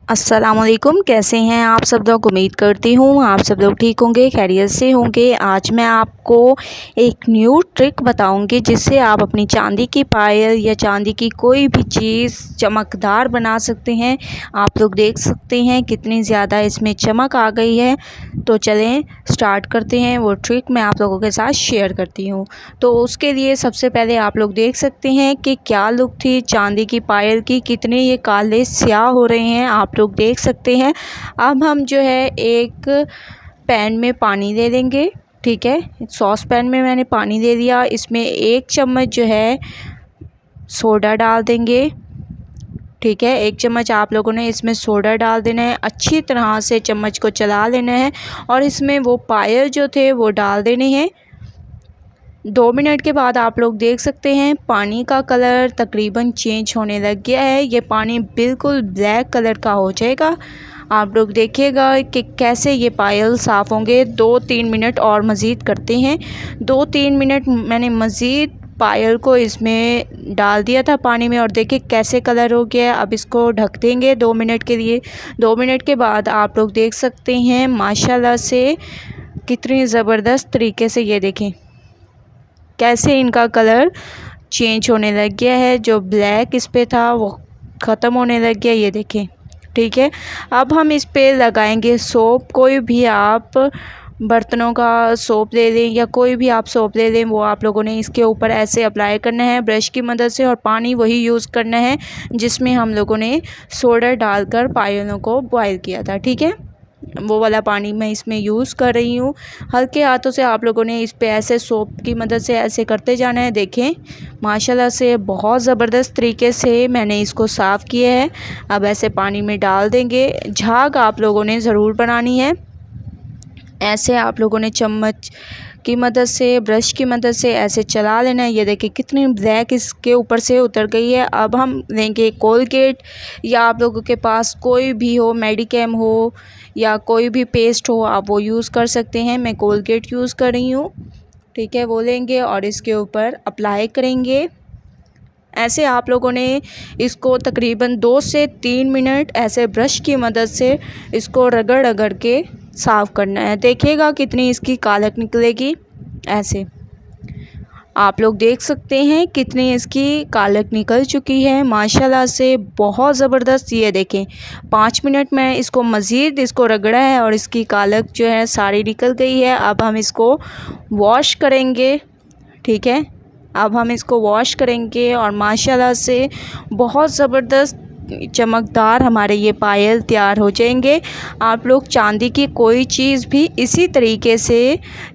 अस्सलामुअलैकुम, कैसे हैं आप सब लोग। उम्मीद करती हूँ आप सब लोग ठीक होंगे, खैरियत से होंगे। आज मैं आपको एक न्यू ट्रिक बताऊंगी जिससे आप अपनी चांदी की पायल या चांदी की कोई भी चीज़ चमकदार बना सकते हैं। आप लोग देख सकते हैं कितनी ज़्यादा इसमें चमक आ गई है। तो चलें स्टार्ट करते हैं। वो ट्रिक मैं आप लोगों के साथ शेयर करती हूँ। तो उसके लिए सबसे पहले आप लोग देख सकते हैं कि क्या लुक थी चांदी की पायल की, कितने ये काले स्याह हो रहे हैं, आप लोग देख सकते हैं। अब हम जो है एक पैन में पानी दे देंगे। ठीक है, सॉस पैन में मैंने पानी दे दिया। इसमें 1 चम्मच जो है सोडा डाल देंगे। ठीक है, 1 चम्मच आप लोगों ने इसमें सोडा डाल देना है। अच्छी तरह से चम्मच को चला लेना है और इसमें वो पायल जो थे वो डाल देने हैं। 2 मिनट के बाद आप लोग देख सकते हैं पानी का कलर तकरीबन चेंज होने लग गया है। ये पानी बिल्कुल ब्लैक कलर का हो जाएगा। आप लोग देखिएगा कि कैसे ये पायल साफ़ होंगे। 2-3 मिनट और मज़ीद करते हैं। 2-3 मिनट मैंने मज़ीद पायल को इसमें डाल दिया था पानी में और देखिए कैसे कलर हो गया है। अब इसको ढक देंगे 2 मिनट के लिए। 2 मिनट के बाद आप लोग देख सकते हैं माशाल्लाह से कितनी ज़बरदस्त तरीके से ये देखें कैसे इनका कलर चेंज होने लग गया है। जो ब्लैक इस पे था वो ख़त्म होने लग गया, ये देखें। ठीक है, अब हम इस पे लगाएंगे सोप। कोई भी आप बर्तनों का सोप ले लें या कोई भी आप सोप ले लें, वो आप लोगों ने इसके ऊपर ऐसे अप्लाई करना है ब्रश की मदद से। और पानी वही यूज़ करना है जिसमें हम लोगों ने सोडा डालकर पायलों को बॉयल किया था। ठीक है, वो वाला पानी मैं इसमें यूज़ कर रही हूँ। हल्के हाथों से आप लोगों ने इस पे ऐसे सोप की मदद से ऐसे करते जाना है। देखें माशाल्लाह से बहुत ज़बरदस्त तरीके से मैंने इसको साफ़ किया है। अब ऐसे पानी में डाल देंगे। झाग आप लोगों ने ज़रूर बनानी है। ऐसे आप लोगों ने चम्मच की मदद से ब्रश की मदद से ऐसे चला लेना है। ये देखिए कितनी ब्लैक इसके ऊपर से उतर गई है। अब हम लेंगे कोलगेट या आप लोगों के पास कोई भी हो, मेडिकेम हो या कोई भी पेस्ट हो, आप वो यूज़ कर सकते हैं। मैं कोलगेट यूज़ कर रही हूँ। ठीक है, वो लेंगे और इसके ऊपर अप्लाई करेंगे। ऐसे आप लोगों ने इसको तकरीबन 2 से 3 मिनट ऐसे ब्रश की मदद से इसको रगड़ रगड़ के साफ़ करना है। देखिएगा कितनी इसकी कालक निकलेगी। ऐसे आप लोग देख सकते हैं कितनी इसकी कालक निकल चुकी है माशाल्लाह से बहुत ज़बरदस्त। ये देखें 5 मिनट में इसको मज़ीद इसको रगड़ा है और इसकी कालक जो है सारी निकल गई है। अब हम इसको वॉश करेंगे। ठीक है, अब हम इसको वॉश करेंगे और माशाल्लाह से बहुत ज़बरदस्त चमकदार हमारे ये पायल तैयार हो जाएंगे। आप लोग चांदी की कोई चीज़ भी इसी तरीके से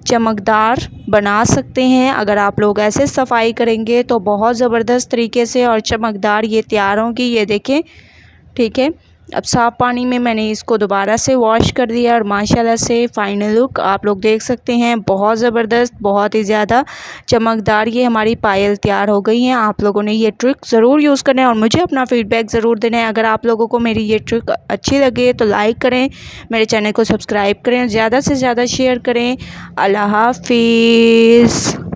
चमकदार बना सकते हैं। अगर आप लोग ऐसे सफाई करेंगे तो बहुत ज़बरदस्त तरीके से और चमकदार ये तैयार होंगी। ये देखें। ठीक है, अब साफ़ पानी में मैंने इसको दोबारा से वॉश कर दिया और माशाल्लाह से फ़ाइनल लुक आप लोग देख सकते हैं। बहुत ज़बरदस्त, बहुत ही ज़्यादा चमकदार ये हमारी पायल तैयार हो गई हैं। आप लोगों ने ये ट्रिक ज़रूर यूज़ करना है और मुझे अपना फ़ीडबैक ज़रूर देना है। अगर आप लोगों को मेरी ये ट्रिक अच्छी लगे तो लाइक करें, मेरे चैनल को सब्सक्राइब करें, ज़्यादा से ज़्यादा शेयर करें। अल्लाह हाफ़िज़।